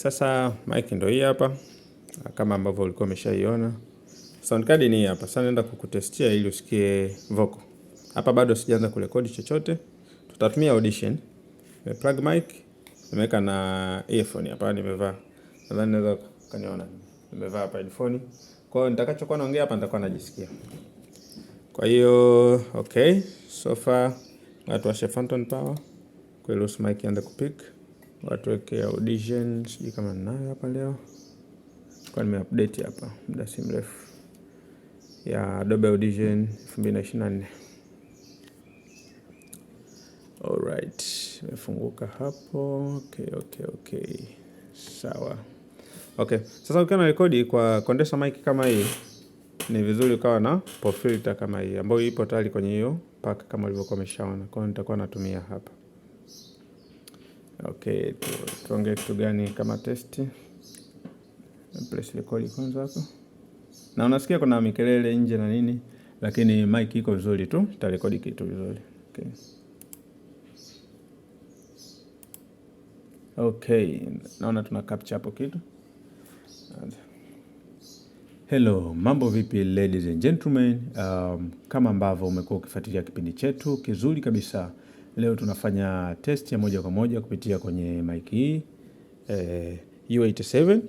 Sasa mic ndio hii hapa kama ambavyo ulikuwa umeshaiona. Sound card ni hapa. Sasa naenda kukutestia ili usikie vocal. Hapa bado sijaanza kurekodi chochote. Tutatumia Audition. Plug mic, nimeweka na earphone hapa nimevaa. Nadhani naweza kaniona. Nimevaa hapa headphone. Kwa hiyo nitakachokuwa naongea hapa nitakuwa najisikia. Kwa hiyo okay, so far watu washe phantom power. Kwa hiyo mic ianze kupick. Watu weke Audition, sijui kama ninayo hapa leo. Kwa nimeupdate hapa muda si mrefu. Ya Adobe Audition 2024. Alright, imefunguka hapo. Okay. Sawa. Okay, sasa ukiwa na rekodi kwa condenser mic kama hii, ni vizuri ukawa na pop filter kama hii ambayo ipo tayari kwenye hiyo pack kama ulivyokuwa umeshaona. Kwa hiyo nitakuwa natumia hapa. Okay, tuongee kitu gani kama test. Press record kwanza hapo. Na unasikia kuna mikelele nje na nini, lakini mic iko vizuri tu, itarekodi kitu vizuri. Okay, naona tuna capture hapo kitu. Hello, mambo vipi ladies and gentlemen? Kama ambavyo umekuwa ukifuatilia kipindi chetu kizuri kabisa, leo tunafanya test ya moja kwa moja kupitia kwenye mic hii U87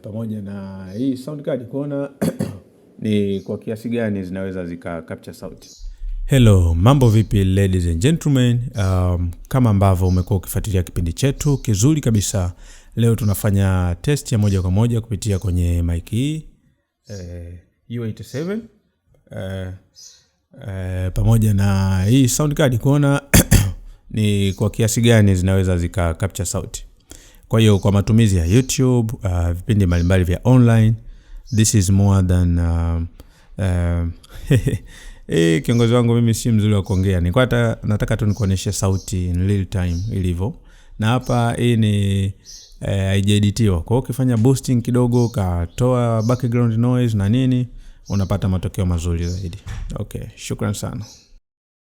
pamoja na hii sound card kuona ni kwa kiasi gani zinaweza zika capture sauti. Hello, mambo vipi ladies and gentlemen? Kama ambavyo umekuwa ukifuatilia kipindi chetu kizuri kabisa, leo tunafanya test ya moja kwa moja kupitia kwenye mic hii U87 pamoja na hii sound card kuona ni kwa kiasi gani zinaweza zika capture sauti. Kwa hiyo kwa matumizi ya YouTube, vipindi mbalimbali vya online, this is more than kiongozi wangu mimi si mzuri wa kuongea. Nilikuwa nataka tu nikuoneshe sauti in real time ilivyo. Na hapa hii ni haijaeditiwa. Kwa hiyo ukifanya boosting kidogo, katoa background noise na nini, unapata matokeo mazuri zaidi. Okay, shukrani sana.